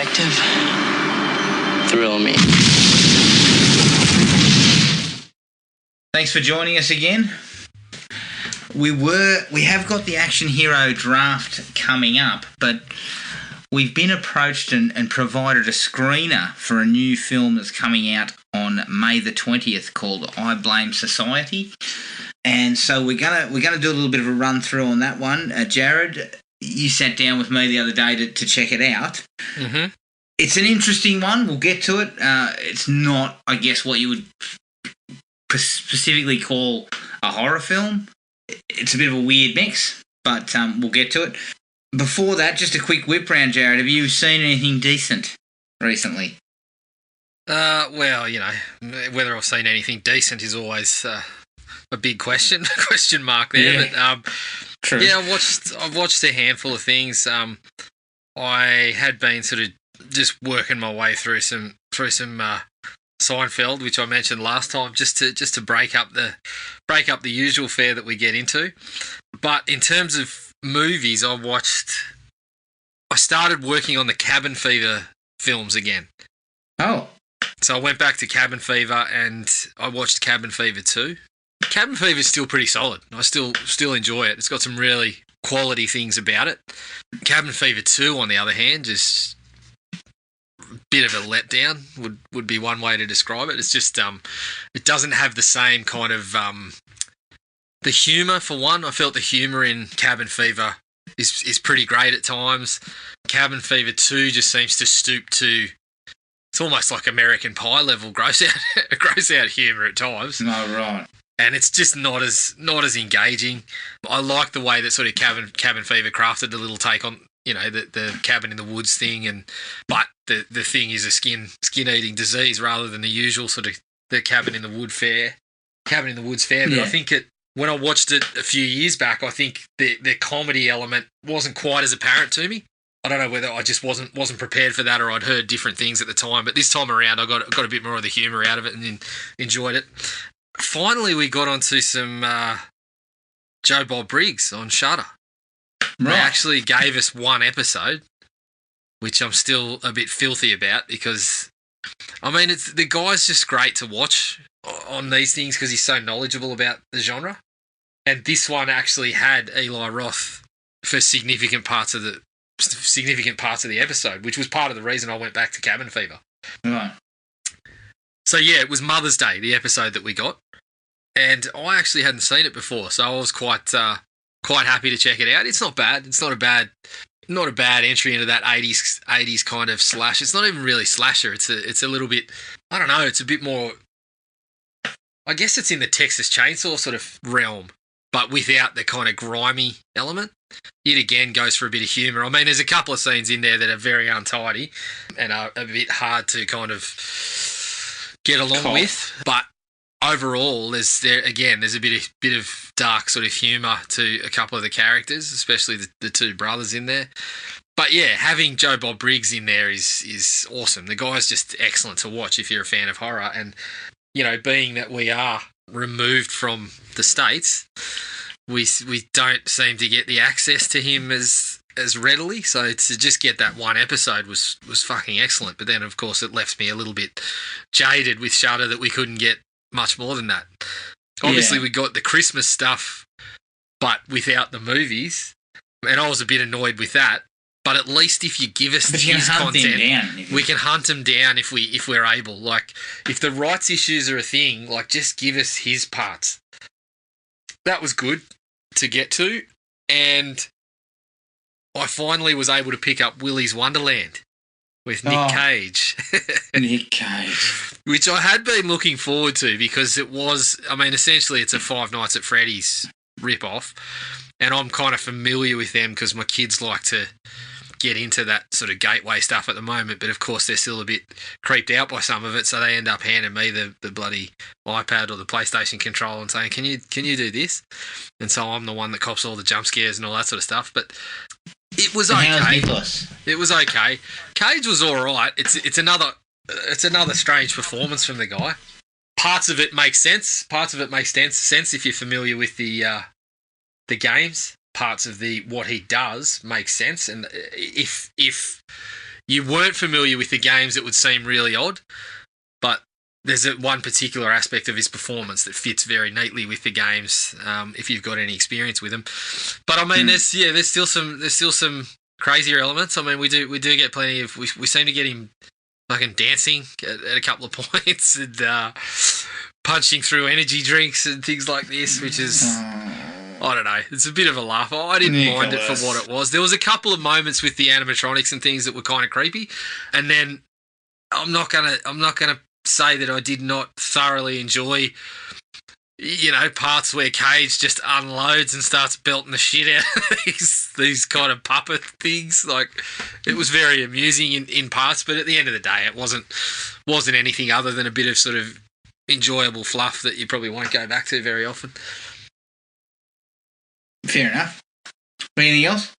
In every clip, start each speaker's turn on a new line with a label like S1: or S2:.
S1: detective, thrill me.
S2: Thanks for joining us again. We have got the Action Hero draft coming up, but we've been approached and provided a screener for a new film that's coming out on May the 20th called I Blame Society. And so we're gonna do a little bit of a run through on that one. Jared, you sat down with me the other day to check it out.
S3: Mm-hmm.
S2: It's an interesting one. We'll get to it. It's not, I guess, what you would specifically call a horror film. It's a bit of a weird mix, but we'll get to it. Before that, just a quick whip round, Jared. Have you seen anything decent recently?
S3: Well, you know, whether I've seen anything decent is always a big question mark there.
S2: Yeah.
S3: But
S2: True.
S3: yeah, I've watched a handful of things. I had been sort of just working my way through some Seinfeld, which I mentioned last time, just to break up the usual fare that we get into. But in terms of movies, I started working on the Cabin Fever films again.
S2: Oh.
S3: So I went back to Cabin Fever and I watched Cabin Fever 2. Cabin Fever is still pretty solid. I still enjoy it. It's got some really quality things about it. Cabin Fever 2, on the other hand, just a bit of a letdown would be one way to describe it. It's just it doesn't have the same kind of the humour, for one. I felt the humour in Cabin Fever is pretty great at times. Cabin Fever 2 just seems to stoop to, it's almost like American Pie level gross out humour at times.
S2: No, right.
S3: And it's just not as engaging. I like the way that sort of Cabin Fever crafted a little take on, you know, the cabin in the woods thing, but the thing is a skin eating disease rather than the usual sort of the cabin in the woods fare. But
S2: Yeah.
S3: I think when I watched it a few years back, I think the comedy element wasn't quite as apparent to me. I don't know whether I just wasn't prepared for that, or I'd heard different things at the time. But this time around, I got a bit more of the humour out of it and enjoyed it. Finally, we got onto some Joe Bob Briggs on Shudder.
S2: Right.
S3: They actually gave us one episode, which I'm still a bit filthy about because, I mean, the guy's just great to watch on these things because he's so knowledgeable about the genre. And this one actually had Eli Roth for significant parts of the episode, which was part of the reason I went back to Cabin Fever.
S2: Right.
S3: So yeah, it was Mother's Day, the episode that we got, and I actually hadn't seen it before, so I was quite happy to check it out. It's not bad. It's not a bad entry into that 80s kind of slash. It's not even really slasher. It's a little bit, I don't know. It's a bit more, I guess it's in the Texas Chainsaw sort of realm, but without the kind of grimy element. It again goes for a bit of humour. I mean, there's a couple of scenes in there that are very untidy and are a bit hard to kind of get along with, but overall, there's a bit of dark sort of humour to a couple of the characters, especially the two brothers in there. But yeah, having Joe Bob Briggs in there is awesome. The guy's just excellent to watch if you're a fan of horror, and you know, being that we are removed from the States, we don't seem to get the access to him as readily, so to just get that one episode was fucking excellent. But then, of course, it left me a little bit jaded with Shudder that we couldn't get much more than that. Obviously, we got the Christmas stuff, but without the movies, and I was a bit annoyed with that. But at least if you give us his content, we can hunt him down if we're able. Like, if the rights issues are a thing, like, just give us his parts. That was good to get to, and I finally was able to pick up Willy's Wonderland with Nick Cage.
S2: Nick Cage.
S3: Which I had been looking forward to because it was, I mean, essentially it's a Five Nights at Freddy's rip-off, and I'm kind of familiar with them because my kids like to get into that sort of gateway stuff at the moment, but of course they're still a bit creeped out by some of it, so they end up handing me the bloody iPad or the PlayStation controller and saying, can you do this? And so I'm the one that cops all the jump scares and all that sort of stuff, but it was okay. It was okay. Cage was all right. It's another strange performance from the guy. Parts of it make sense. Parts of it make sense if you're familiar with the games. Parts of what he does make sense, and if you weren't familiar with the games, it would seem really odd. But there's one particular aspect of his performance that fits very neatly with the games, if you've got any experience with them. But I mean, there's still some crazier elements. I mean, we do get plenty of. We seem to get him fucking dancing at a couple of points and punching through energy drinks and things like this, which is, I don't know, it's a bit of a laugh. I didn't mind it for what it was. There was a couple of moments with the animatronics and things that were kind of creepy, and then I'm not gonna say that I did not thoroughly enjoy, parts where Cage just unloads and starts belting the shit out of these kind of puppet things. Like, it was very amusing in parts, but at the end of the day, it wasn't anything other than a bit of sort of enjoyable fluff that you probably won't go back to very often.
S2: Fair enough. Anything else?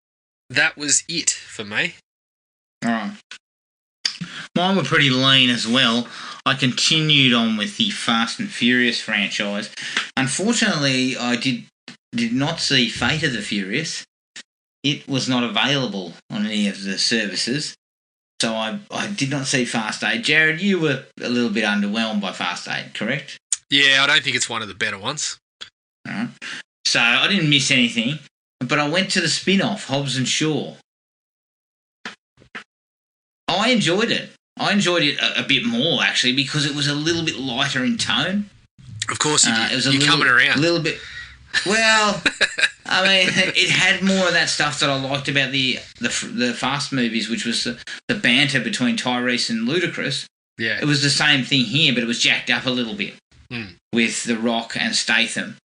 S3: That was it for me.
S2: All right. Mine were pretty lean as well. I continued on with the Fast and Furious franchise. Unfortunately, I did not see Fate of the Furious. It was not available on any of the services. So I did not see Fast 8. Jared, you were a little bit underwhelmed by Fast 8, correct?
S3: Yeah, I don't think it's one of the better ones.
S2: All right. So I didn't miss anything, but I went to the spin-off, Hobbs and Shaw. I enjoyed it. I enjoyed it a bit more, actually, because it was a little bit lighter in tone.
S3: Of course you did.
S2: It was
S3: You're coming around.
S2: A little bit. Well, I mean, it had more of that stuff that I liked about the Fast movies, which was the banter between Tyrese and Ludacris.
S3: Yeah.
S2: It was the same thing here, but it was jacked up a little bit with The Rock and Statham.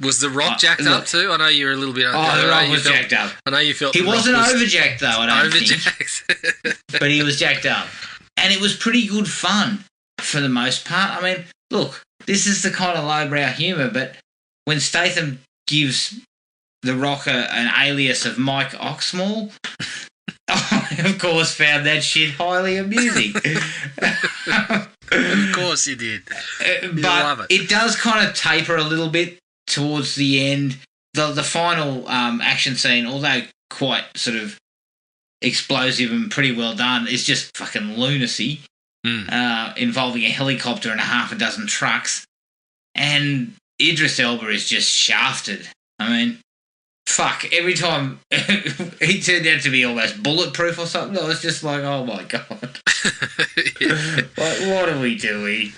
S3: Was The Rock jacked up too? I know you were a little bit...
S2: The Rock was jacked up.
S3: I know you felt...
S2: He wasn't overjacked, though, I don't think.
S3: Overjacked.
S2: But he was jacked up. And it was pretty good fun, for the most part. I mean, look, this is the kind of lowbrow humour, but when Statham gives The Rock an alias of Mike Oxmall, I, of course, found that shit highly amusing.
S3: Of course you did.
S2: But it does kind of taper a little bit towards the end. The final action scene, although quite sort of explosive and pretty well done, is just fucking lunacy, involving a helicopter and a half a dozen trucks. And Idris Elba is just shafted. I mean, fuck, every time he turned out to be almost bulletproof or something, I was just like, oh my God. Like, what are we doing?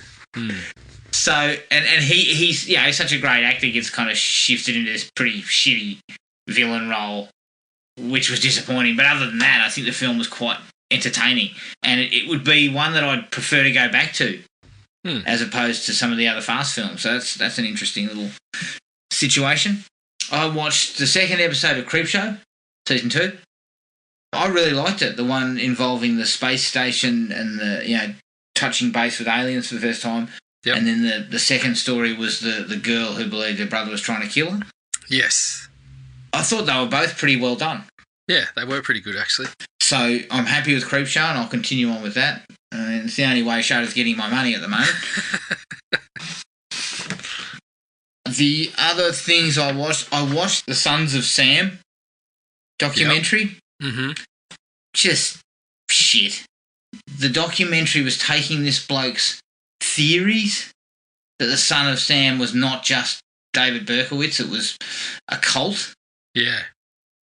S2: So, and he's such a great actor, gets kind of shifted into this pretty shitty villain role, which was disappointing. But other than that, I think the film was quite entertaining, and it would be one that I'd prefer to go back to, as opposed to some of the other Fast films. So that's an interesting little situation. I watched the second episode of Creepshow, season 2. I really liked it. The one involving the space station and the touching base with aliens for the first time. Yep. And then the second story was the girl who believed her brother was trying to kill her.
S3: Yes.
S2: I thought they were both pretty well done.
S3: Yeah, they were pretty good, actually.
S2: So I'm happy with Creepshow, and I'll continue on with that. It's the only way Shudder's getting my money at the moment. The other things I watched the Sons of Sam documentary. Yep. Mm-hmm. Just shit. The documentary was taking this bloke's theories that the Son of Sam was not just David Berkowitz, it was a cult.
S3: Yeah.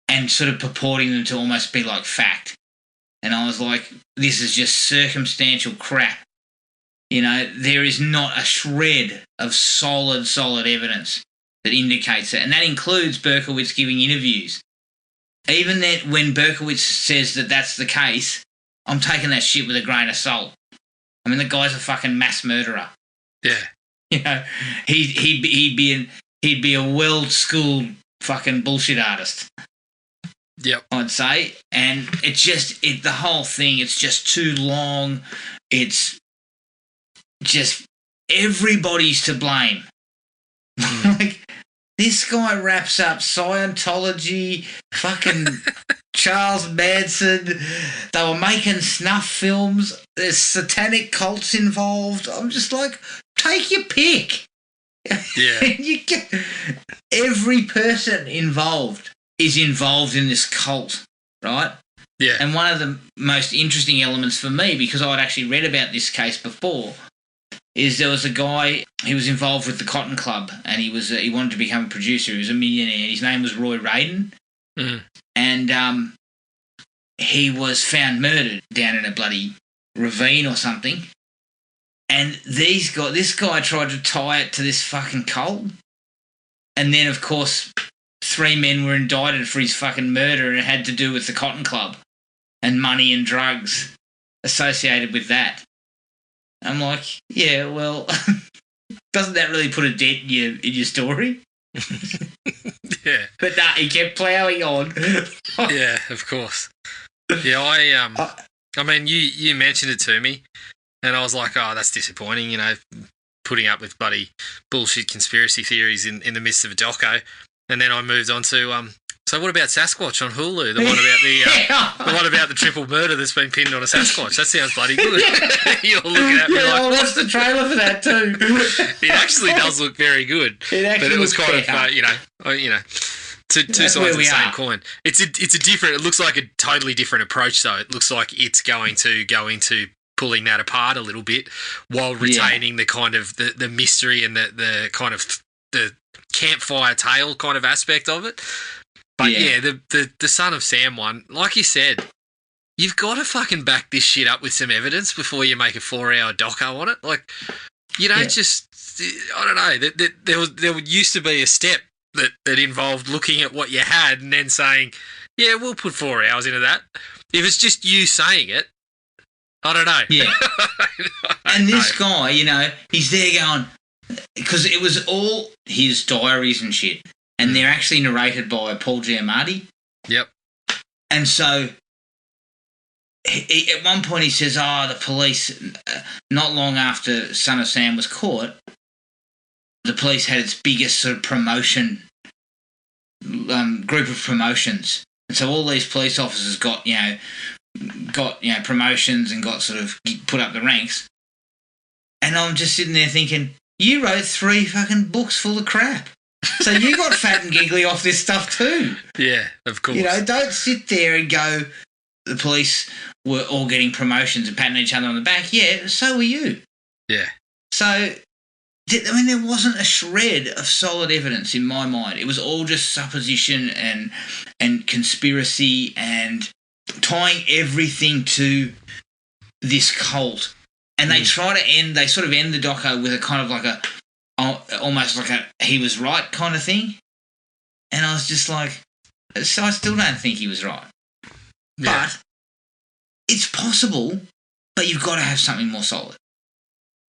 S2: And sort of purporting them to almost be like fact. And I was like, this is just circumstantial crap. There is not a shred of solid evidence that indicates that. And that includes Berkowitz giving interviews. Even that when Berkowitz says that that's the case, I'm taking that shit with a grain of salt. I mean, the guy's a fucking mass murderer.
S3: Yeah.
S2: He'd be a well-schooled fucking bullshit artist.
S3: Yep.
S2: I'd say. And the whole thing, it's just too long. It's just everybody's to blame. Like, this guy wraps up Scientology, fucking Charles Manson. They were making snuff films. There's satanic cults involved. I'm just like, take your pick.
S3: Yeah.
S2: Every person involved is involved in this cult, right?
S3: Yeah.
S2: And one of the most interesting elements for me, because I'd actually read about this case before, is there was a guy, he was involved with the Cotton Club, and he wanted to become a producer. He was a millionaire. His name was Roy Radin.
S3: Mm.
S2: And he was found murdered down in a bloody ravine or something. And this guy tried to tie it to this fucking cult. And then, of course, 3 men were indicted for his fucking murder, and it had to do with the Cotton Club and money and drugs associated with that. I'm like, yeah, well, doesn't that really put a dent in your story?
S3: Yeah.
S2: But nah, he kept ploughing on.
S3: Yeah, of course. Yeah, I mean, you mentioned it to me, and I was like, oh, that's disappointing, you know, putting up with bloody bullshit conspiracy theories in the midst of a doco. And then I moved on to so what about Sasquatch on Hulu? The one about the one about the triple murder that's been pinned on a Sasquatch. That sounds bloody good. You're looking at me like,
S2: I watched the trailer for that too.
S3: It actually does look very good. But it was kind of two sides of the same coin. It's a different. It looks like a totally different approach though. It looks like it's going to go into pulling that apart a little bit while retaining the kind of the mystery and the kind of the campfire tale kind of aspect of it. But yeah, the Son of Sam one, like you said, you've got to fucking back this shit up with some evidence before you make a 4-hour doco on it. Like, you don't just, I don't know, there used to be a step that involved looking at what you had and then saying, yeah, we'll put 4 hours into that. If it's just you saying it, I don't know.
S2: Yeah. And this guy, you know, he's there going, because it was all his diaries and shit, and they're actually narrated by Paul Giamatti.
S3: Yep.
S2: And so at one point he says, the police, not long after Son of Sam was caught, the police had its biggest sort of promotion, group of promotions. And so all these police officers got promotions and got sort of put up the ranks. And I'm just sitting there thinking, you wrote 3 fucking books full of crap. So you got fat and giggly off this stuff too.
S3: Yeah, of course.
S2: You know, don't sit there and go, the police were all getting promotions and patting each other on the back. Yeah, so were you.
S3: Yeah.
S2: So, I mean, there wasn't a shred of solid evidence in my mind. It was all just supposition and conspiracy and tying everything to this cult. And they sort of end the doco with a kind of like almost like a he was right kind of thing. And I was just like, so I still don't think he was right.
S3: Yeah.
S2: But it's possible, but you've got to have something more solid.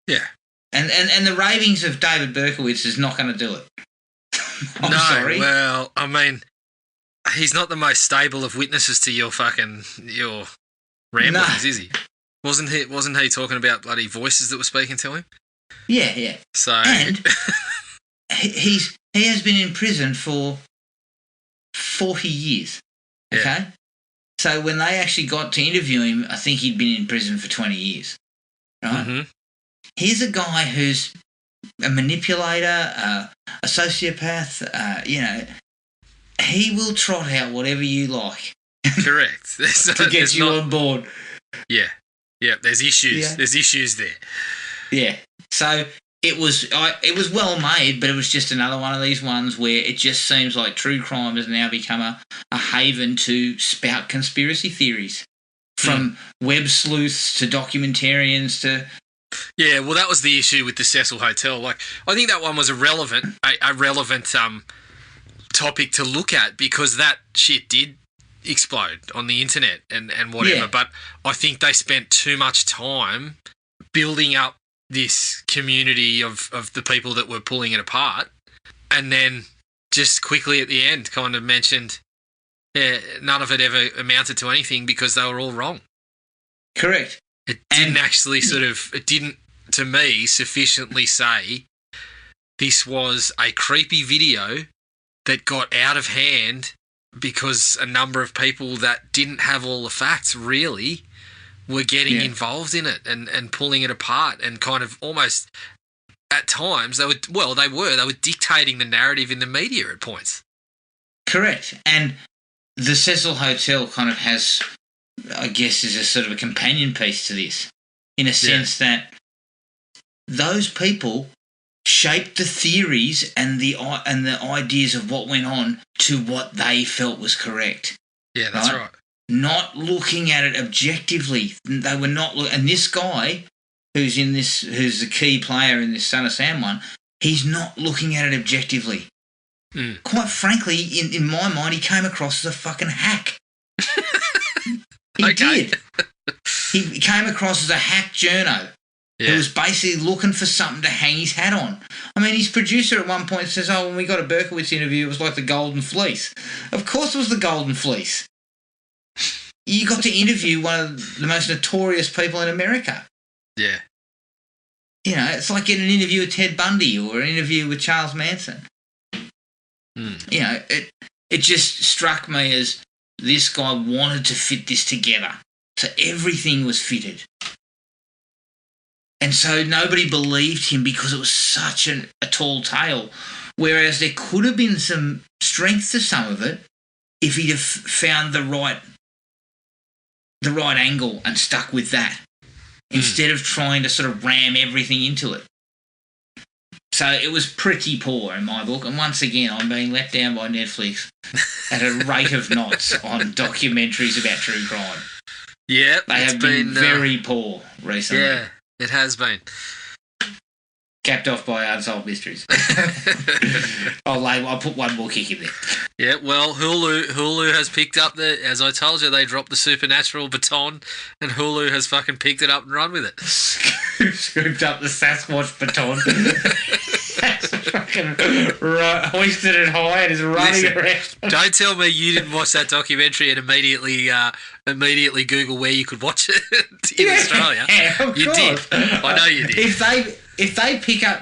S3: Yeah.
S2: And the ravings of David Berkowitz is not going to do it. I'm sorry.
S3: Well, I mean, he's not the most stable of witnesses to your ramblings, is he? Wasn't he talking about bloody voices that were speaking to him?
S2: Yeah.
S3: So
S2: and he has been in prison for 40 years. Okay?
S3: Yeah.
S2: So when they actually got to interview him, I think he'd been in prison for 20 years. Right?
S3: Mm-hmm.
S2: Here's a guy who's a manipulator, a sociopath, he will trot out whatever you like.
S3: Correct.
S2: To get you on board.
S3: Yeah. Yeah, there's issues.
S2: Yeah.
S3: There's issues there.
S2: Yeah. So it was well made, but it was just another one of these ones where it just seems like true crime has now become a haven to spout conspiracy theories. From web sleuths to documentarians to...
S3: Yeah, well, that was the issue with the Cecil Hotel. Like, I think that one was a relevant topic to look at because that shit did explode on the internet and whatever.
S2: Yeah.
S3: But I think they spent too much time building up this community of the people that were pulling it apart, and then just quickly at the end kind of mentioned, none of it ever amounted to anything because they were all wrong.
S2: Correct.
S3: It didn't, to me, sufficiently say this was a creepy video that got out of hand because a number of people that didn't have all the facts really were getting involved in it and pulling it apart and kind of almost at times they were dictating the narrative in the media at points.
S2: Correct. And the Cecil Hotel kind of has I guess, is a sort of a companion piece to this, in a sense that those people shaped the theories and the ideas of what went on to what they felt was correct.
S3: Yeah, that's right.
S2: Not looking at it objectively. They were not. And this guy, who's the key player in this Son of Sam one, he's not looking at it objectively.
S3: Mm.
S2: Quite frankly, in my mind, he came across as a fucking hack. He did. He came across as a hack journo who was basically looking for something to hang his hat on. I mean, his producer at one point says, when we got a Berkowitz interview, it was like the Golden Fleece. Of course it was the Golden Fleece. You got to interview one of the most notorious people in America.
S3: Yeah.
S2: It's like getting an interview with Ted Bundy or an interview with Charles Manson.
S3: Mm.
S2: It just struck me as this guy wanted to fit this together. So everything was fitted. And so nobody believed him because it was such a tall tale. Whereas there could have been some strength to some of it if he'd have found the right angle and stuck with that instead of trying to sort of ram everything into it. So it was pretty poor in my book. And once again, I'm being let down by Netflix at a rate of knots on documentaries about true crime.
S3: Yeah,
S2: they have been very poor recently.
S3: Yeah, it has been.
S2: Capped off by Unsolved Mysteries. I'll put one more kick in there.
S3: Yeah, well, Hulu has picked up as I told you, they dropped the Supernatural baton, and Hulu has fucking picked it up and run with it.
S2: Scooped up the Sasquatch baton. Fucking hoisted it high and is running around.
S3: Don't tell me you didn't watch that documentary and immediately Google where you could watch it in Australia.
S2: Yeah, of
S3: you
S2: course.
S3: Did. I know you did.
S2: If they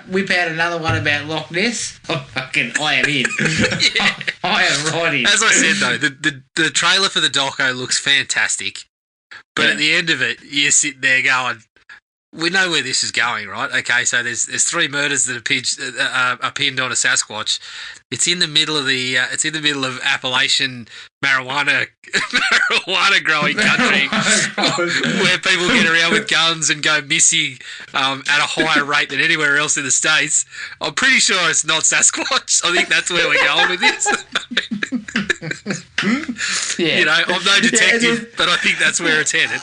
S2: whip out another one about Loch Ness, I am in. Yeah. I am right in.
S3: As I said though, the trailer for the doco looks fantastic, but at the end of it, you're sitting there going, we know where this is going, right? Okay, so there's 3 murders that are pinned on a Sasquatch. It's in the middle of Appalachian marijuana growing country, where people get around with guns and go missing at a higher rate than anywhere else in the States. I'm pretty sure it's not Sasquatch. I think that's where we're going with this.
S2: Yeah.
S3: I'm no detective, but I think that's where it's headed.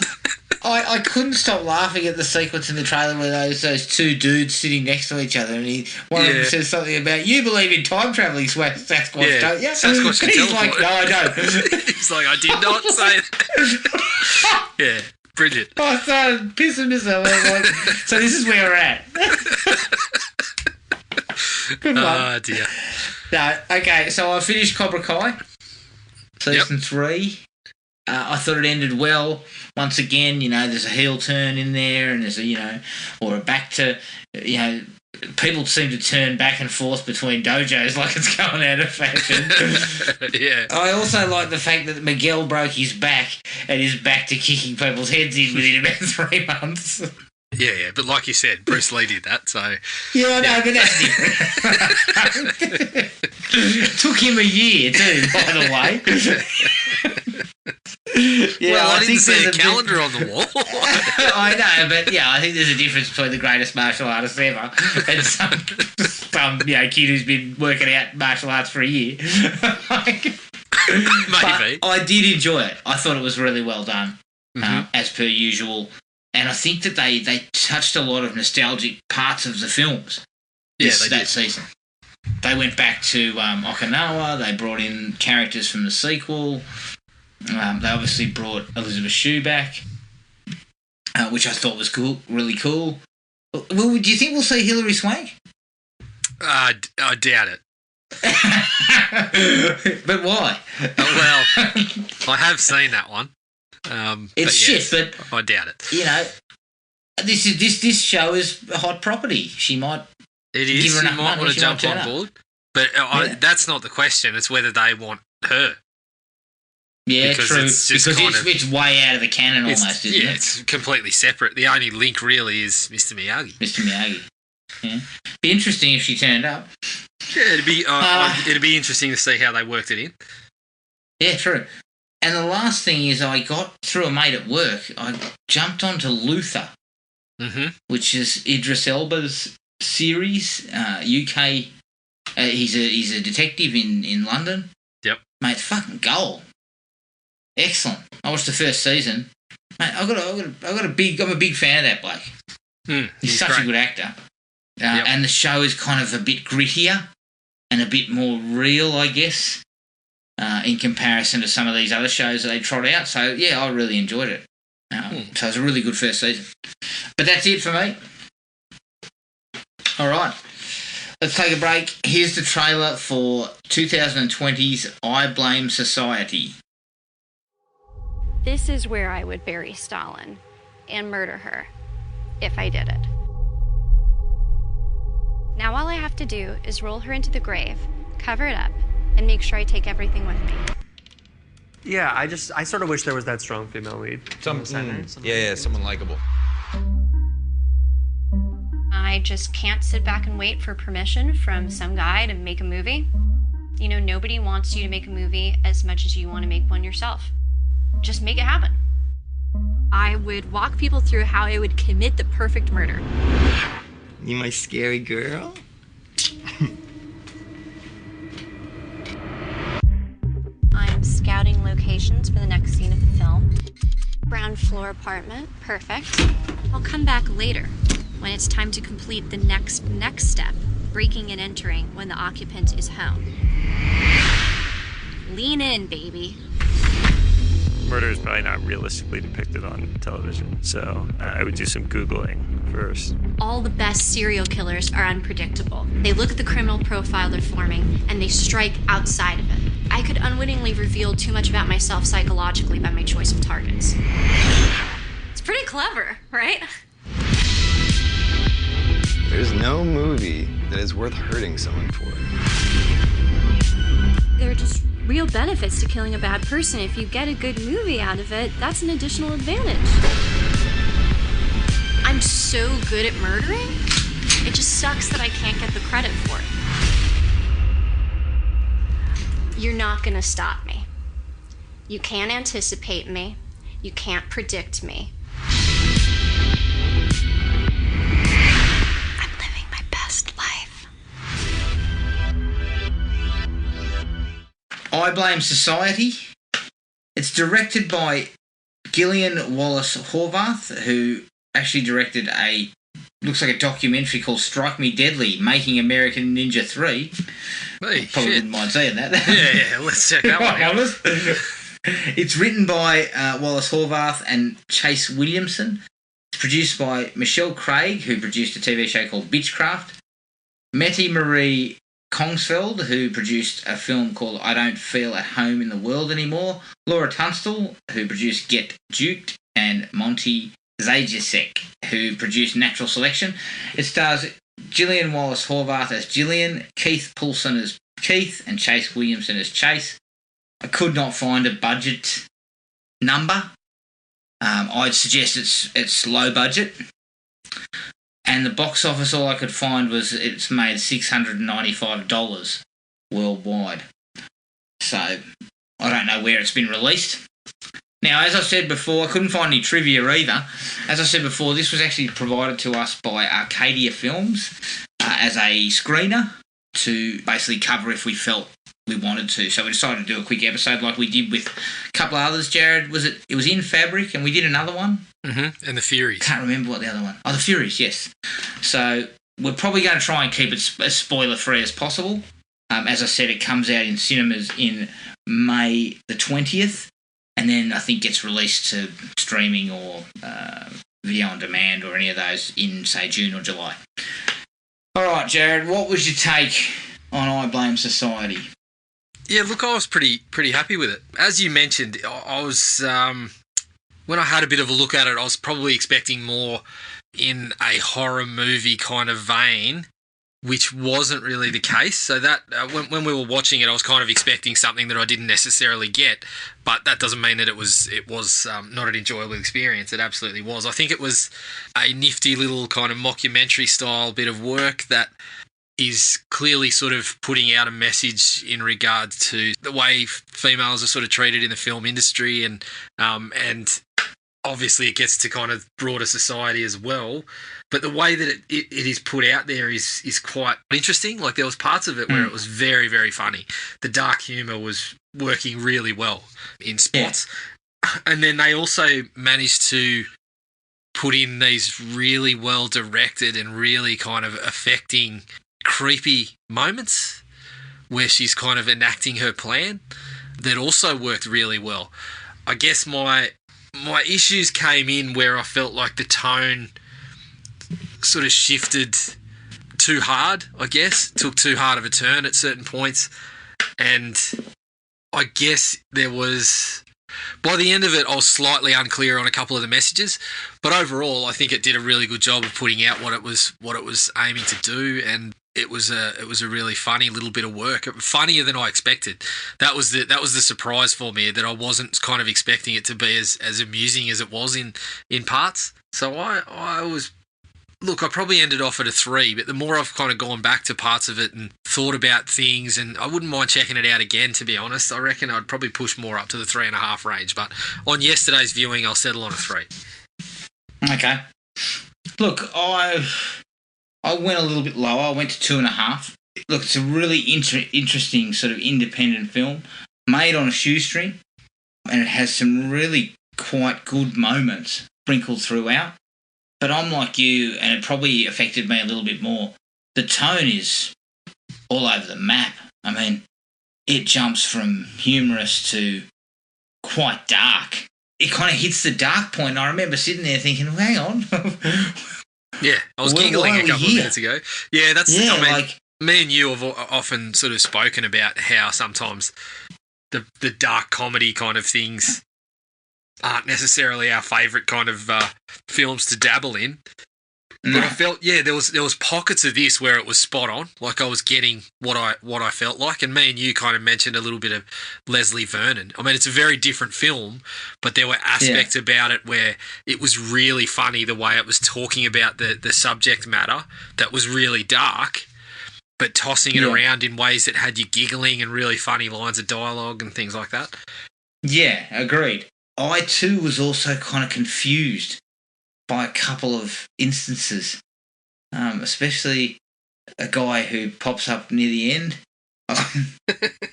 S2: I couldn't stop laughing at the sequence in the trailer where those 2 dudes sitting next to each other, and one of them says something about, you believe in time travelling, Sasquatch, don't you?
S3: Sasquatch can
S2: he's like, no, I don't.
S3: He's like, I did not say that. Yeah, brilliant.
S2: I started pissing myself. I was like, so this is where we're at. Good one.
S3: Oh, dear.
S2: No, okay, so I finished Cobra Kai, season 3. I thought it ended well. Once again, there's a heel turn in there, and there's or a back to, people seem to turn back and forth between dojos like it's going out of fashion.
S3: Yeah.
S2: I also like the fact that Miguel broke his back and is back to kicking people's heads in within about 3 months.
S3: Yeah, but like you said, Bruce Lee did that, so...
S2: Yeah, I know, but that's different. Took him a year, too, by the way. Yeah,
S3: well, I didn't see a calendar on the wall.
S2: I know, but I think there's a difference between the greatest martial artist ever and some kid who's been working out martial arts for a year.
S3: Maybe.
S2: But I did enjoy it. I thought it was really well done, as per usual. And I think that they touched a lot of nostalgic parts of the films that season. They went back to Okinawa. They brought in characters from the sequel. They obviously brought Elizabeth Shue back, which I thought was cool, really cool. Well, do you think we'll see Hilary Swank?
S3: I doubt it.
S2: But why?
S3: Well, I have seen that one.
S2: It's shit, but
S3: I doubt it.
S2: This show is a hot property. She might.
S3: It is.
S2: Give her
S3: you might want to jump on board, but that's not the question. It's whether they want her.
S2: Yeah,
S3: because
S2: true.
S3: Because
S2: it's way out of the canon almost, isn't it?
S3: Yeah, it's completely separate. The only link really is Mr. Miyagi.
S2: Mr. Miyagi. Yeah. Be interesting if she turned up.
S3: Yeah, it'd be interesting to see how they worked it in.
S2: Yeah, true. And the last thing is I got, through a mate at work, I jumped onto Luther, which is Idris Elba's series, UK. He's a detective in London.
S3: Yep.
S2: Mate, fucking gold. Excellent. I watched the first season. Mate, I'm a big fan of that bloke. He's such a good actor. And the show is kind of a bit grittier and a bit more real, I guess, in comparison to some of these other shows that they trot out. So, yeah, I really enjoyed it. So it was a really good first season. But that's it for me. All right. Let's take a break. Here's the trailer for 2020's I Blame Society.
S4: This is where I would bury Stalin and murder her, if I did it. Now all I have to do is roll her into the grave, cover it up, and make sure I take everything with me.
S5: Yeah, I sort of wish there was that strong female lead. Someone
S6: likable.
S4: I just can't sit back and wait for permission from some guy to make a movie. You know, nobody wants you to make a movie as much as you want to make one yourself. Just make it happen. I would walk people through how I would commit the perfect murder.
S6: You my scary girl?
S4: I'm scouting locations for the next scene of the film. Ground floor apartment, perfect. I'll come back later when it's time to complete the next step, breaking and entering when the occupant is home. Lean in, baby.
S5: Murder is probably not realistically depicted on television, so I would do some Googling first.
S4: All the best serial killers are unpredictable. They look at the criminal profile they're forming, and they strike outside of it. I could unwittingly reveal too much about myself psychologically by my choice of targets. It's pretty clever, right?
S6: There's no movie that is worth hurting someone for.
S4: There are just real benefits to killing a bad person. If you get a good movie out of it, that's an additional advantage. I'm so good at murdering, it just sucks that I can't get the credit for it. You're not gonna stop me. You can't anticipate me. You can't predict me. I'm living my best life.
S2: I Blame Society. It's directed by Gillian Wallace Horvath, who actually directed looks like a documentary called Strike Me Deadly, Making American Ninja 3.
S3: Hey,
S2: Probably wouldn't mind seeing that.
S3: yeah, let's check that one out.
S2: It's written by Wallace Horvath and Chase Williamson. It's produced by Michelle Craig, who produced a TV show called Bitchcraft. Mette Marie Kongsfeld, who produced a film called I Don't Feel at Home in the World Anymore. Laura Tunstall, who produced Get Duked. And Monty Zajacsek, who produced Natural Selection. It stars Gillian Wallace Horvath as Gillian, Keith Poulson as Keith, and Chase Williamson as Chase. I could not find a budget number. I'd suggest it's low budget. And the box office, all I could find was it's made $695 worldwide. So I don't know where it's been released. Now, as I said before, I couldn't find any trivia either. As I said before, this was actually provided to us by Arcadia Films as a screener to basically cover if we felt we wanted to. So we decided to do a quick episode like we did with a couple of others. Jared, it was In Fabric, and we did another one?
S3: Mm-hmm. And The Furies.
S2: Can't remember what the other one. Oh, The Furies, yes. So we're probably going to try and keep it as spoiler-free as possible. As I said, it comes out in cinemas in May the 20th. And then I think gets released to streaming or video on demand or any of those in, say, June or July. All right, Jared, what was your take on I Blame Society?
S3: Yeah, look, I was pretty happy with it. As you mentioned, I was when I had a bit of a look at it, I was probably expecting more in a horror movie kind of vein, which wasn't really the case. So that when we were watching it, I was kind of expecting something that I didn't necessarily get, but that doesn't mean that it was not an enjoyable experience. It absolutely was. I think it was a nifty little kind of mockumentary style bit of work that is clearly sort of putting out a message in regards to the way females are sort of treated in the film industry, and obviously it gets to kind of broader society as well. But the way that it is put out there is quite interesting. Like, there was parts of it where it was very, very funny. The dark humour was working really well in spots. Yeah. And then they also managed to put in these really well directed and really kind of affecting creepy moments where she's kind of enacting her plan that also worked really well. I guess my issues came in where I felt like the tone sort of shifted too hard, I guess, took too hard of a turn at certain points. And I guess there was, by the end of it, I was slightly unclear on a couple of the messages, but overall I think it did a really good job of putting out what it was aiming to do, and it was a really funny little bit of work, funnier than I expected. That was the surprise for me, that I wasn't kind of expecting it to be as amusing as it was in parts. So I was, look, I probably ended off at a 3, but the more I've kind of gone back to parts of it and thought about things, and I wouldn't mind checking it out again, to be honest. I reckon I'd probably push more up to the 3.5 range, but on yesterday's viewing, I'll settle on a 3.
S2: Okay. Look, I went a little bit lower. I went to 2.5. Look, it's a really interesting sort of independent film, made on a shoestring, and it has some really quite good moments sprinkled throughout. But I'm like you, and it probably affected me a little bit more. The tone is all over the map. I mean, it jumps from humorous to quite dark. It kind of hits the dark point. I remember sitting there thinking, well, hang on.
S3: Yeah, I was giggling a couple of minutes ago. Yeah, that's,
S2: yeah,
S3: I mean,
S2: like,
S3: me and you have often sort of spoken about how sometimes the dark comedy kind of things aren't necessarily our favourite kind of films to dabble in.
S2: no.
S3: But I felt, yeah, there was pockets of this where it was spot on. Like, I was getting what I felt like. And me and you kind of mentioned a little bit of Leslie Vernon. I mean, it's a very different film, but there were aspects about it where it was really funny, the way it was talking about the subject matter that was really dark, but tossing it around in ways that had you giggling and really funny lines of dialogue and things like that.
S2: Yeah, agreed. I too was also kind of confused by a couple of instances, especially a guy who pops up near the end.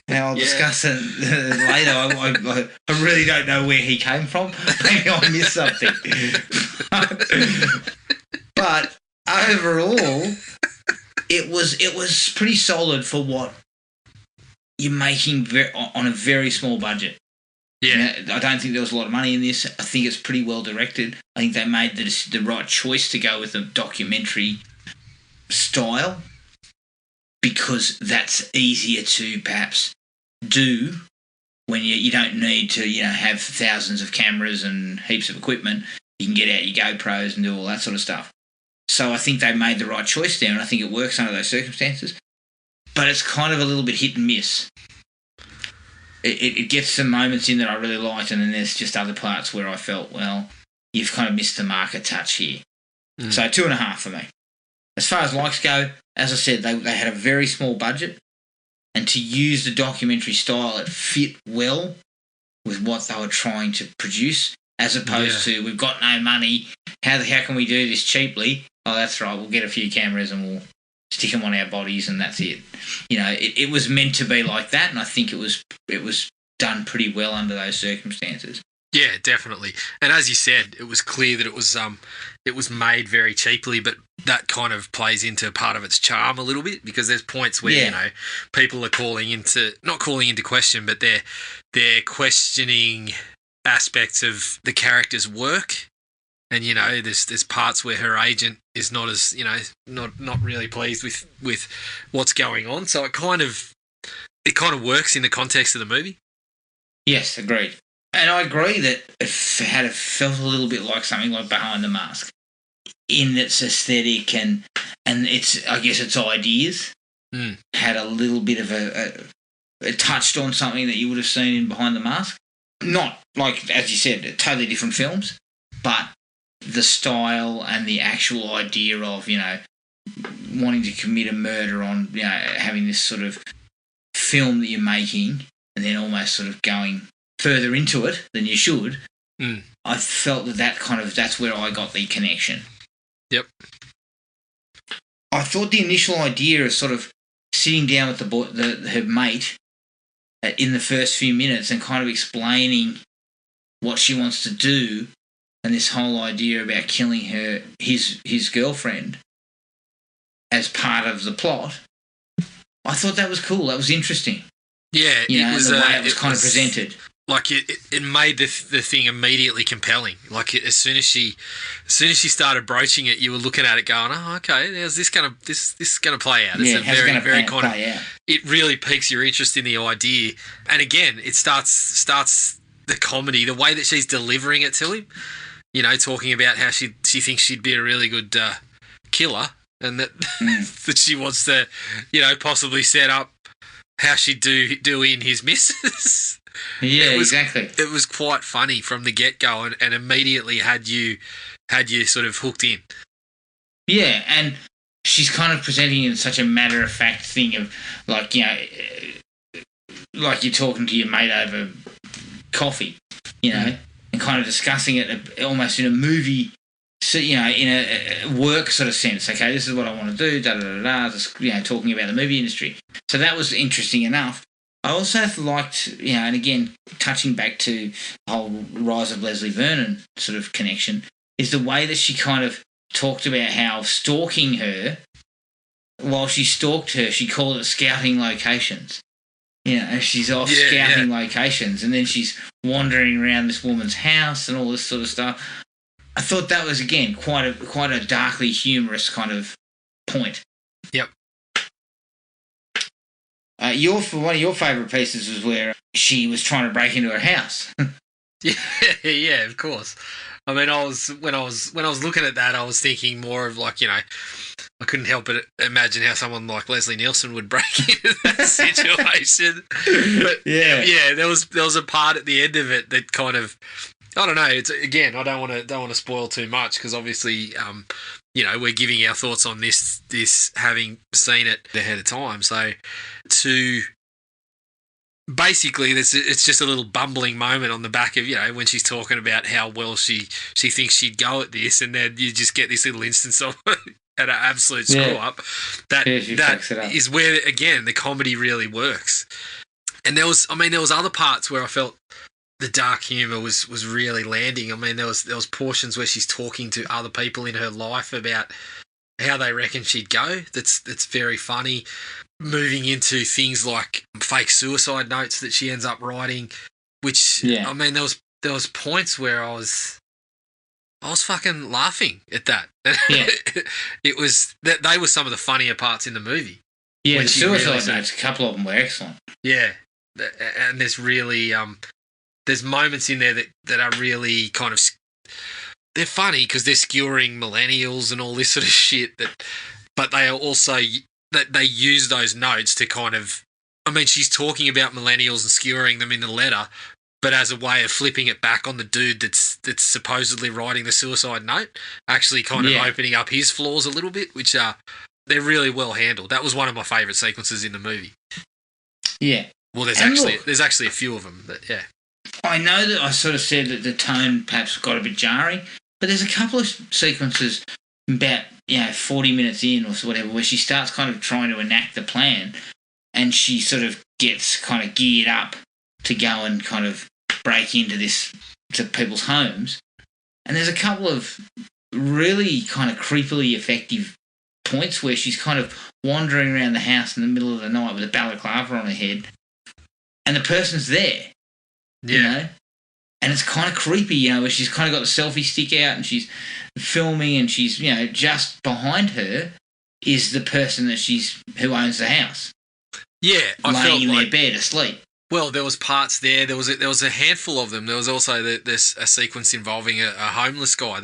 S2: Now I'll discuss it later. I really don't know where he came from. Maybe I missed something. But overall, it was pretty solid for what you're making on a very small budget.
S3: Yeah.
S2: You know, I don't think there was a lot of money in this. I think it's pretty well directed. I think they made the right choice to go with the documentary style, because that's easier to perhaps do when you don't need to, you know, have thousands of cameras and heaps of equipment. You can get out your GoPros and do all that sort of stuff. So I think they made the right choice there, and I think it works under those circumstances. But it's kind of a little bit hit and miss. It gets some moments in that I really liked, and then there's just other parts where I felt, well, you've kind of missed the mark a touch here. So 2.5 for me. As far as likes go, as I said, they had a very small budget, and to use the documentary style, it fit well with what they were trying to produce, as opposed to, we've got no money, how can we do this cheaply? Oh, that's right, we'll get a few cameras and we'll stick them on our bodies and that's it. You know, it was meant to be like that, and I think it was done pretty well under those circumstances.
S3: Yeah, definitely. And as you said, it was clear that it was made very cheaply, but that kind of plays into part of its charm a little bit, because there's points where, you know, people are not calling into question, but they're questioning aspects of the character's work. And, you know, there's parts where her agent is not as, you know, not really pleased with what's going on. So it kind of works in the context of the movie.
S2: Yes, agreed. And I agree that it felt a little bit like something like Behind the Mask in its aesthetic and its, I guess, its ideas. Had a little bit of it touched on something that you would have seen in Behind the Mask. Not, like, as you said, totally different films, but the style and the actual idea of, you know, wanting to commit a murder on, having this sort of film that you're making and then almost sort of going further into it than you should. I felt that's where I got the connection.
S3: Yep.
S2: I thought the initial idea of sort of sitting down with her mate in the first few minutes and kind of explaining what she wants to do, and this whole idea about killing his girlfriend as part of the plot, I thought that was cool. That was interesting.
S3: Yeah,
S2: it was the way it was kind of presented.
S3: Like it made the thing immediately compelling. Like as soon as she started broaching it, you were looking at it going, "Oh, okay, how's this gonna play out?" It's a very kind of. It really piques your interest in the idea, and again, it starts the comedy, the way that she's delivering it to him. Talking about how she thinks she'd be a really good killer, and that that she wants to, possibly set up how she'd do in his missus.
S2: Yeah, exactly.
S3: It was quite funny from the get-go and immediately had you sort of hooked in.
S2: Yeah, and she's kind of presenting in such a matter-of-fact thing of, like, like you're talking to your mate over coffee, and kind of discussing it almost in a movie, so, in a work sort of sense. Okay, this is what I want to do, da-da-da-da, just, talking about the movie industry. So that was interesting enough. I also liked, and again, touching back to the whole Rise of Leslie Vernon sort of connection, is the way that she kind of talked about how stalking her, while she stalked her, she called it scouting locations. She's off scouting locations, and then she's wandering around this woman's house and all this sort of stuff. I thought that was, again, quite a darkly humorous kind of point.
S3: Yep.
S2: One of your favourite pieces was where she was trying to break into her house.
S3: yeah, of course. I mean, when I was looking at that, I was thinking more of like, I couldn't help but imagine how someone like Leslie Nielsen would break into that situation. But yeah, there was a part at the end of it that kind of, I don't know. It's, again, I don't want to spoil too much because obviously, we're giving our thoughts on this having seen it ahead of time. So basically, it's just a little bumbling moment on the back of, when she's talking about how well she thinks she'd go at this, and then you just get this little instance of an absolute screw up. That is where, again, the comedy really works. And there was other parts where I felt the dark humour was really landing. I mean, there was portions where she's talking to other people in her life about how they reckon she'd go. That's very funny. Moving into things like fake suicide notes that she ends up writing, which I mean, there was points where I was fucking laughing at that.
S2: Yeah.
S3: It was that they were some of the funnier parts in the movie.
S2: Yeah, the suicide notes, a couple of them were excellent.
S3: Yeah, and there's really there's moments in there that are really kind of, they're funny because they're skewering millennials and all this sort of shit. But they are also that they use those notes to kind of, I mean, she's talking about millennials and skewering them in the letter, but as a way of flipping it back on the dude that's supposedly writing the suicide note, actually kind of opening up his flaws a little bit, which they're really well handled. That was one of my favourite sequences in the movie.
S2: Yeah.
S3: Well, there's actually a few of them, but yeah.
S2: I know that I sort of said that the tone perhaps got a bit jarring, but there's a couple of sequences about 40 minutes in or whatever where she starts kind of trying to enact the plan, and she sort of gets kind of geared up to go and kind of break into people's homes. And there's a couple of really kind of creepily effective points where she's kind of wandering around the house in the middle of the night with a balaclava on her head, and the person's there. And it's kind of creepy, where she's kind of got the selfie stick out and she's filming, and she's, just behind her is the person who owns the house.
S3: Yeah,
S2: laying in their bed asleep. Well,
S3: there was parts there. There was a handful of them. There was also there's a sequence involving a homeless guy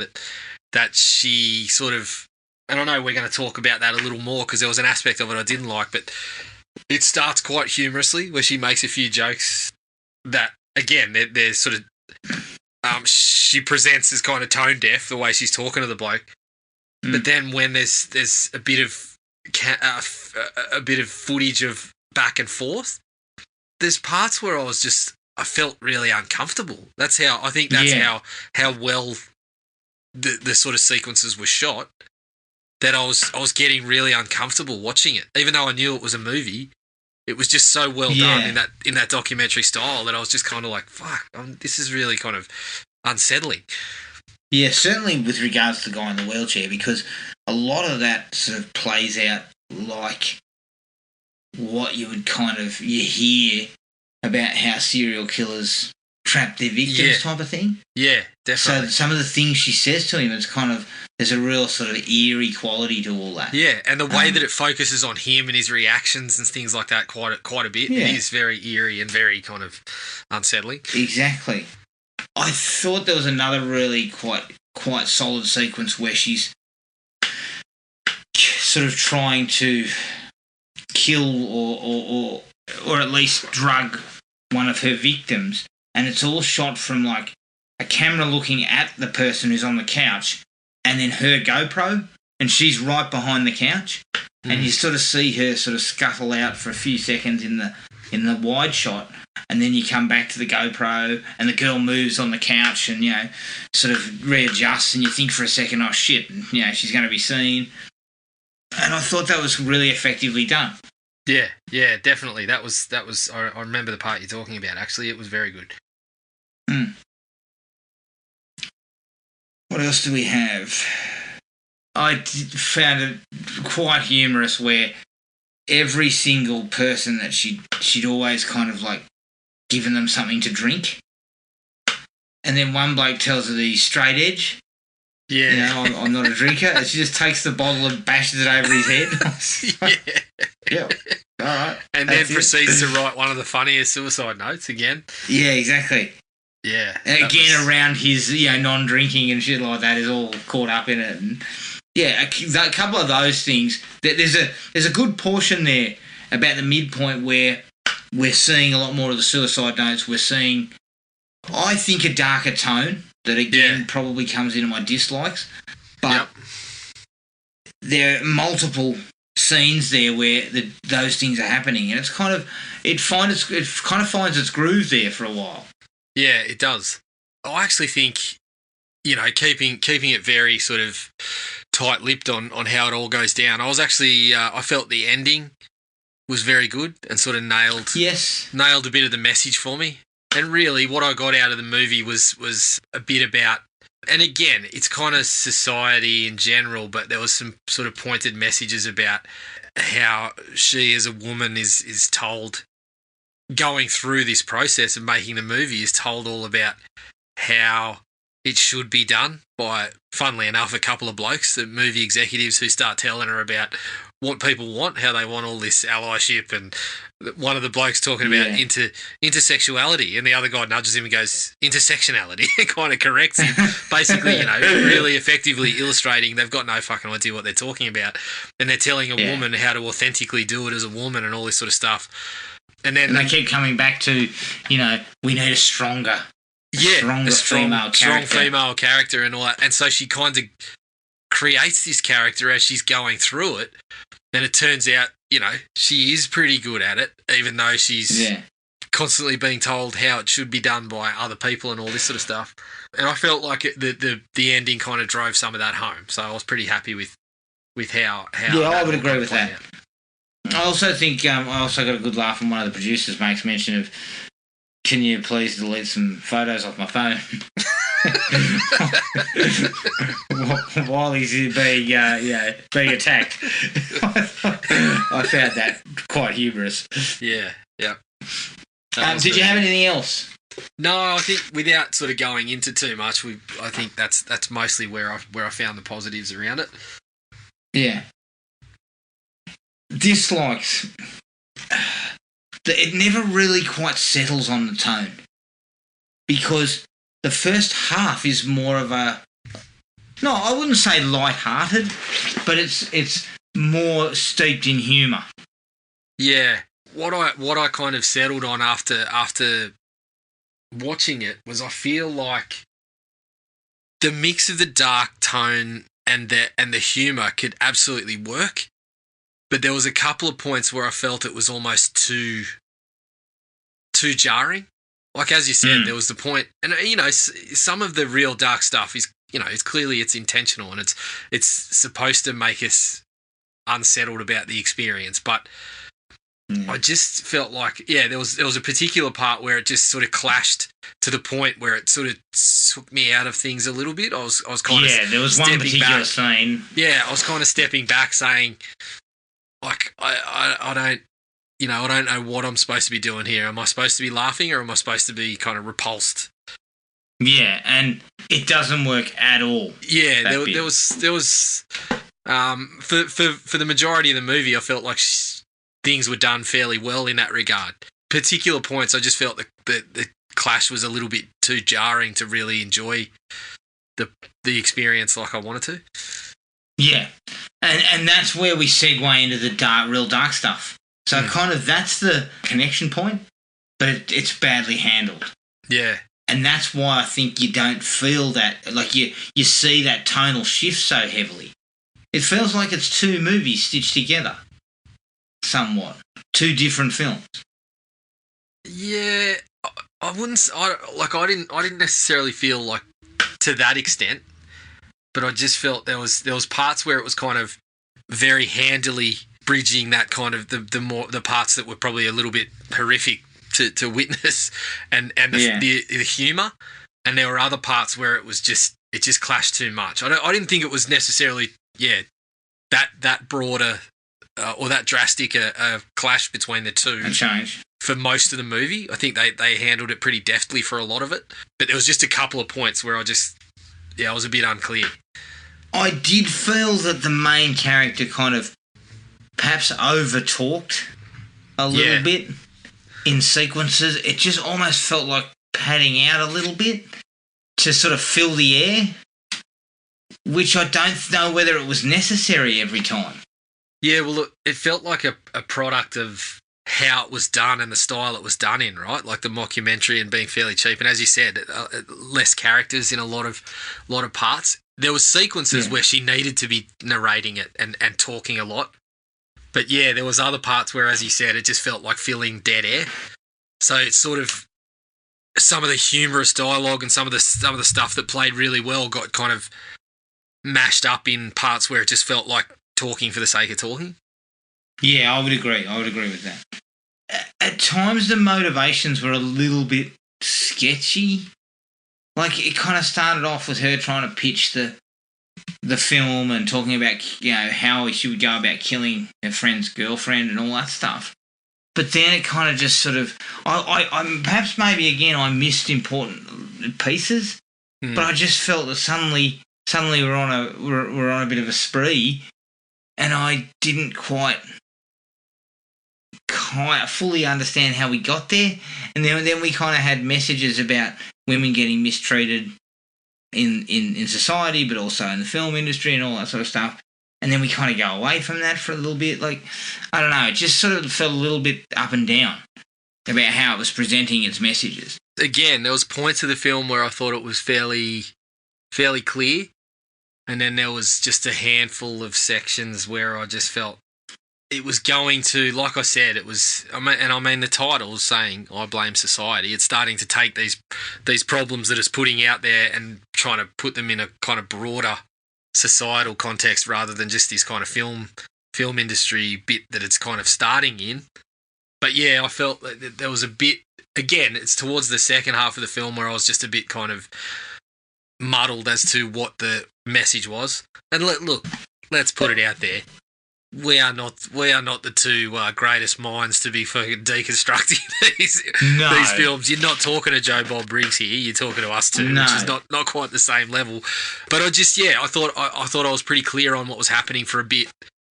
S3: that she sort of, and I know we're going to talk about that a little more because there was an aspect of it I didn't like, but it starts quite humorously where she makes a few jokes that, again, they're sort of, she presents as kind of tone deaf the way she's talking to the bloke, But then when there's a bit of a bit of footage of back and forth, there's parts where I felt really uncomfortable. That's how well the sort of sequences were shot, that I was getting really uncomfortable watching it, even though I knew it was a movie. It was just so well done in that documentary style that I was just kind of like, fuck, this is really kind of unsettling.
S2: Yeah, certainly with regards to the guy in the wheelchair, because a lot of that sort of plays out like what you would you hear about how serial killers trap their victims type of thing.
S3: Yeah, definitely.
S2: So some of the things she says to him, it's there's a real sort of eerie quality to all that.
S3: Yeah, and the way that it focuses on him and his reactions and things like that quite a bit, it is very eerie and very kind of unsettling.
S2: Exactly. I thought there was another really quite solid sequence where she's sort of trying to kill or at least drug one of her victims, and it's all shot from like a camera looking at the person who's on the couch and then her GoPro, and she's right behind the couch, and you sort of see her sort of scuttle out for a few seconds in the wide shot, and then you come back to the GoPro and the girl moves on the couch and, sort of readjusts, and you think for a second, oh shit, she's going to be seen. And I thought that was really effectively done.
S3: Yeah, definitely. That was. I remember the part you're talking about. Actually, it was very good.
S2: What else do we have? I found it quite humorous where every single person that she'd always kind of like given them something to drink, and then one bloke tells her that he's straight edge. Yeah, I'm not a drinker. And she just takes the bottle and bashes it over his head. Yeah. All right.
S3: And then proceeds to write one of the funniest suicide notes again.
S2: Yeah, exactly.
S3: Yeah.
S2: And again, around his non-drinking and shit like that is all caught up in it. And yeah, a couple of those things. There's a good portion there about the midpoint where we're seeing a lot more of the suicide notes. We're seeing, I think, a darker tone that again probably comes into my dislikes. But there are multiple scenes there where those things are happening, and it kind of finds its groove there for a while.
S3: Yeah, it does. I actually think, keeping it very sort of tight-lipped on how it all goes down. I was actually I felt the ending was very good and sort of nailed a bit of the message for me. And really, what I got out of the movie was a bit about, and again, it's kind of society in general, but there was some sort of pointed messages about how she as a woman is told, going through this process of making the movie, is told all about how it should be done by, funnily enough, a couple of blokes, the movie executives, who start telling her about what people want, how they want all this allyship, and one of the blokes talking about intersexuality, and the other guy nudges him and goes, intersectionality, and kind of corrects him, basically, really effectively illustrating they've got no fucking idea what they're talking about, and they're telling a woman how to authentically do it as a woman and all this sort of stuff. And then
S2: they keep coming back to, we need a strong
S3: female character and all that. And so she kind of creates this character as she's going through it. And it turns out, she is pretty good at it, even though she's constantly being told how it should be done by other people and all this sort of stuff. And I felt like the ending kind of drove some of that home. So I was pretty happy with how
S2: I would agree with that. I also think I also got a good laugh when one of the producers makes mention of, can you please delete some photos off my phone while he's being attacked. I found that quite humorous.
S3: Yeah.
S2: Did you have anything else?
S3: No, I think without sort of going into too much, I think that's mostly where I found the positives around it.
S2: Yeah. Dislikes. It never really quite settles on the tone, because the first half is more of I wouldn't say light-hearted, but it's more steeped in humour.
S3: Yeah. What I kind of settled on after watching it was, I feel like the mix of the dark tone and the humour could absolutely work. But there was a couple of points where I felt it was almost too jarring. Like, as you said, there was the point, and some of the real dark stuff is, it's clearly it's intentional and it's supposed to make us unsettled about the experience. But I just felt like, there was a particular part where it just sort of clashed to the point where it sort of took me out of things a little bit. I was kind of
S2: there was one particular scene.
S3: Yeah, I was kind of stepping back, saying, like, I don't. I don't know what I'm supposed to be doing here. Am I supposed to be laughing or am I supposed to be kind of repulsed?
S2: Yeah, and it doesn't work at all.
S3: Yeah, there was for the majority of the movie, I felt like things were done fairly well in that regard. Particular points, I just felt the clash was a little bit too jarring to really enjoy the experience like I wanted to.
S2: Yeah, and that's where we segue into the real dark stuff. So kind of that's the connection point, but it's badly handled.
S3: Yeah.
S2: And that's why I think you don't feel that, like you see that tonal shift so heavily. It feels like it's two movies stitched together, somewhat. Two different films.
S3: Yeah, I didn't necessarily feel like to that extent, but I just felt there was parts where it was kind of very handily bridging that kind of the parts that were probably a little bit horrific to witness and the humour, and there were other parts where it just clashed too much. I didn't think it was necessarily that broader or that drastic a clash between the two.
S2: A change
S3: for most of the movie. I think they handled it pretty deftly for a lot of it, but there was just a couple of points where I was a bit unclear.
S2: I did feel that the main character kind of perhaps over-talked a little bit in sequences. It just almost felt like padding out a little bit to sort of fill the air, which I don't know whether it was necessary every time.
S3: Yeah, well, look, it felt like a product of how it was done and the style it was done in, right? Like the mockumentary and being fairly cheap. And as you said, less characters in a lot of parts. There was sequences where she needed to be narrating it and talking a lot. But yeah, there was other parts where, as you said, it just felt like filling dead air. So it's sort of some of the humorous dialogue and some of the stuff that played really well got kind of mashed up in parts where it just felt like talking for the sake of talking.
S2: Yeah, I would agree with that. At times the motivations were a little bit sketchy. Like, it kind of started off with her trying to pitch the film and talking about, how she would go about killing her friend's girlfriend and all that stuff. But then it kind of just sort of, I perhaps maybe again I missed important pieces, but I just felt that suddenly we're on a bit of a spree, and I didn't quite fully understand how we got there. And then we kind of had messages about women getting mistreated in society, but also in the film industry and all that sort of stuff. And then we kind of go away from that for a little bit. Like, I don't know, it just sort of felt a little bit up and down about how it was presenting its messages.
S3: Again, there was points of the film where I thought it was fairly clear, and then there was just a handful of sections where I just felt it was going to, like I said, it was, the title is saying I blame society. It's starting to take these problems that it's putting out there and trying to put them in a kind of broader societal context rather than just this kind of film industry bit that it's kind of starting in. But yeah, I felt that there was a bit, again, it's towards the second half of the film where I was just a bit kind of muddled as to what the message was. And look, let's put it out there. We are not the two greatest minds to be fucking deconstructing these films. You're not talking to Joe Bob Briggs here. You're talking to us two, which is not quite the same level. But I thought I was pretty clear on what was happening for a bit,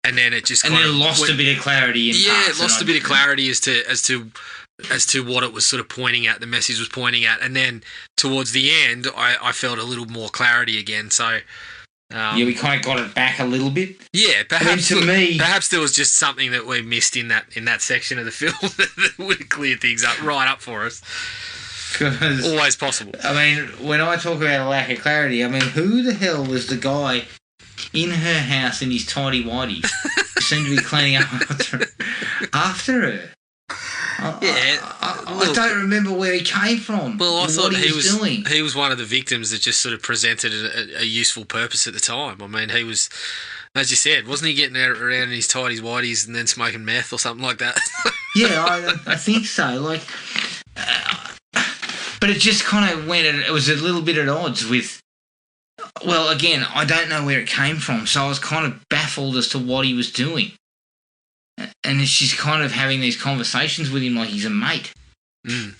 S3: and then it just
S2: lost a bit of clarity.
S3: It lost a bit of clarity as to what it was sort of pointing at. The message was pointing at, and then towards the end, I felt a little more clarity again. So.
S2: We kind of got it back a little bit.
S3: Yeah, perhaps there was just something that we missed in that section of the film that would have cleared things up right up for us. Always possible.
S2: I mean, when I talk about a lack of clarity, I mean, who the hell was the guy in her house in his tidy whities. Seemed to be cleaning up after her. I don't remember where he came from.
S3: Well, I thought
S2: he was doing.
S3: He was one of the victims that just sort of presented a useful purpose at the time. I mean, he was, as you said, wasn't he getting out around in his tidies whities and then smoking meth or something like that?
S2: Yeah, I think so. Like, but it just kind of went. It was a little bit at odds with. Well, again, I don't know where it came from, so I was kind of baffled as to what he was doing. And she's kind of having these conversations with him like he's a mate.
S3: Mm.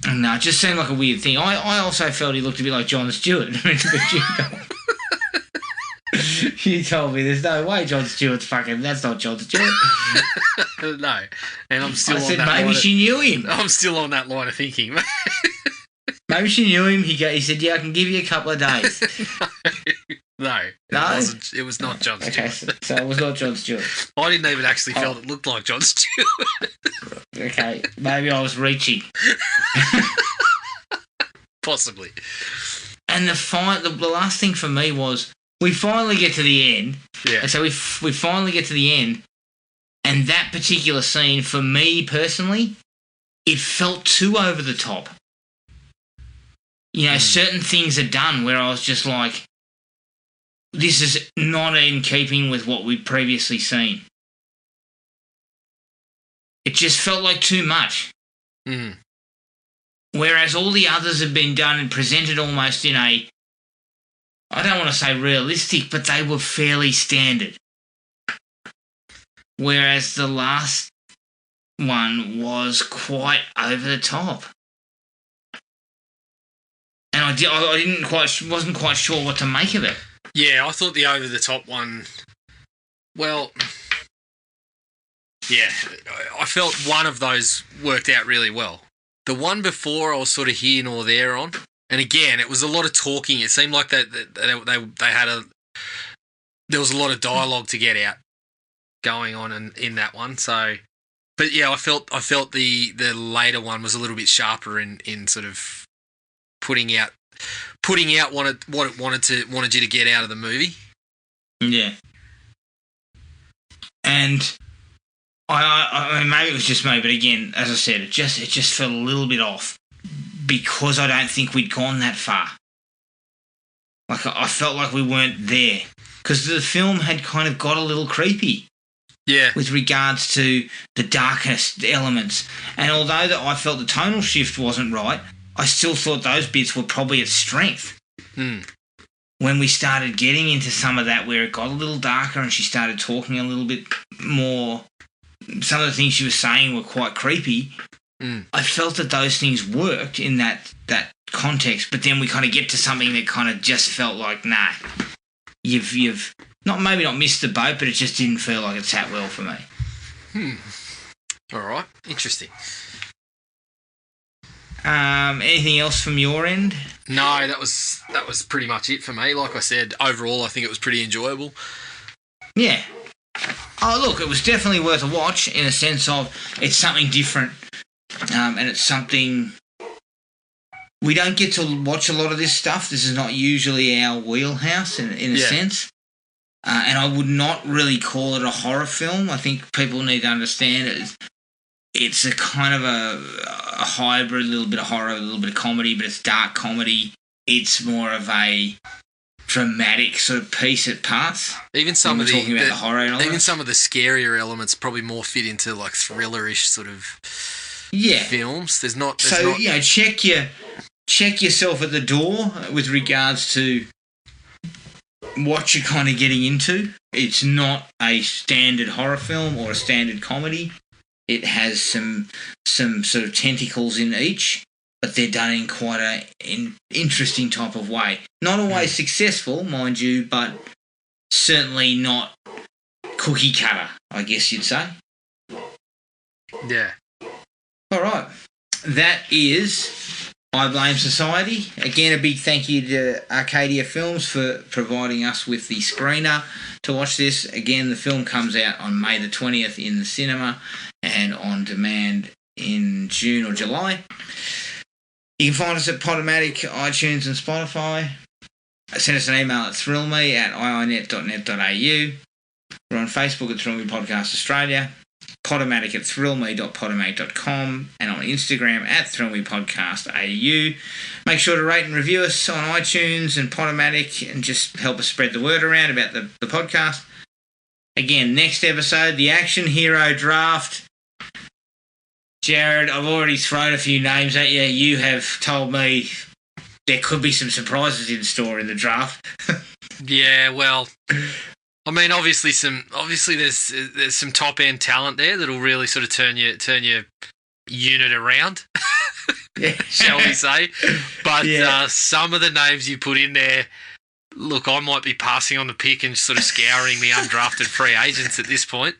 S2: And it just seemed like a weird thing. I also felt he looked a bit like Jon Stewart. You told me there's no way Jon Stewart's fucking... That's not Jon Stewart.
S3: No. And I'm still
S2: I
S3: on
S2: said
S3: that
S2: maybe
S3: line
S2: she knew him.
S3: I'm still on that line of thinking.
S2: Maybe she knew him. He said, yeah, I can give you a couple of days.
S3: No.
S2: No?
S3: It was not Jon Stewart.
S2: Okay, so it was not Jon Stewart.
S3: I didn't even actually feel it looked like Jon Stewart.
S2: Okay, maybe I was reaching.
S3: Possibly.
S2: And the last thing for me was we finally get to the end.
S3: Yeah.
S2: And so we finally get to the end, and that particular scene, for me personally, it felt too over the top. You know, certain things are done where I was just like, this is not in keeping with what we'd previously seen. It just felt like too much.
S3: Mm.
S2: Whereas all the others have been done and presented almost in a, I don't want to say realistic, but they were fairly standard. Whereas the last one was quite over the top. And wasn't quite sure what to make of it.
S3: Yeah, I thought the over the top one, well, yeah, I felt one of those worked out really well. The one before I was sort of here nor there on, and again, it was a lot of talking. It seemed like they had there was a lot of dialogue to get out going on in that one. So, but yeah, I felt the later one was a little bit sharper in sort of putting out what it wanted you to get out of the movie.
S2: Yeah. And I mean, maybe it was just me, but again, as I said, it just felt a little bit off because I don't think we'd gone that far. Like, I felt like we weren't there because the film had kind of got a little creepy.
S3: Yeah.
S2: With regards to the darkest elements. And although that I felt the tonal shift wasn't right, I still thought those bits were probably at strength.
S3: Mm.
S2: When we started getting into some of that where it got a little darker and she started talking a little bit more, some of the things she was saying were quite creepy.
S3: Mm.
S2: I felt that those things worked in that context, but then we kind of get to something that kind of just felt like, nah, you've maybe not missed the boat, but it just didn't feel like it sat well for me.
S3: All right, interesting.
S2: Anything else from your end?
S3: No, that was pretty much it for me. Like I said, overall, I think it was pretty enjoyable.
S2: Yeah. Oh, look, it was definitely worth a watch in a sense of it's something different, and it's something we don't get to watch a lot of this stuff. This is not usually our wheelhouse in a sense. And I would not really call it a horror film. I think people need to understand it. It's a kind of a hybrid, a little bit of horror, a little bit of comedy, but it's dark comedy. It's more of a dramatic sort of piece at parts.
S3: Even some of
S2: talking about the horror and all
S3: even
S2: that.
S3: some of the scarier elements probably more fit into like thriller-ish sort of films. There's not.
S2: You know, check yourself at the door with regards to what you're kind of getting into. It's not a standard horror film or a standard comedy. It has some sort of tentacles in each, but they're done in quite an interesting type of way. Not always successful, mind you, but certainly not cookie cutter, I guess you'd say.
S3: Yeah.
S2: All right. That is I Blame Society. Again, a big thank you to Arcadia Films for providing us with the screener to watch this. Again, the film comes out on May the 20th in the cinema and on demand in June or July. You can find us at Podomatic, iTunes and Spotify. send us an email at thrillme@iinet.net.au. We're on Facebook at Thrill Me Podcast Australia, Podomatic at thrillme.podomatic.com, and on Instagram at thrillmepodcast.au. Make sure to rate and review us on iTunes and Podomatic and just help us spread the word around about the podcast. Again, next episode, the Action Hero Draft. Jared, I've already thrown a few names at you. You have told me there could be some surprises in store in the draft.
S3: Yeah, well, I mean, obviously there's some top end talent there that'll really sort of turn your unit around, shall we say? But some of the names you put in there, look, I might be passing on the pick and sort of scouring the undrafted free agents at this point.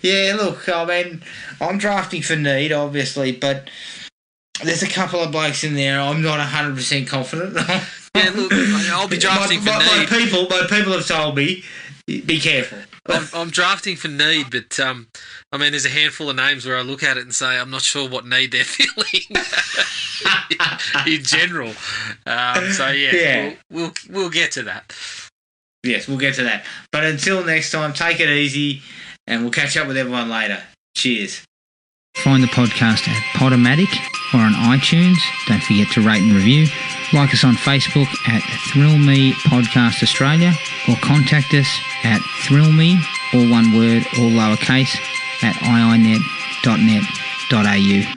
S2: Yeah, look, I mean, I'm drafting for need, obviously, but there's a couple of blokes in there I'm not 100% confident.
S3: Yeah, look, I'll be drafting for need.
S2: My people have told me, be careful.
S3: I'm drafting for need, but I mean, there's a handful of names where I look at it and say I'm not sure what need they're filling in general. So we'll get to that.
S2: Yes, we'll get to that. But until next time, take it easy, and we'll catch up with everyone later. Cheers. Find the podcast at Podomatic or on iTunes. Don't forget to rate and review. Like us on Facebook at Thrill Me Podcast Australia, or contact us at thrillme, all one word, all lowercase, at iinet.net.au.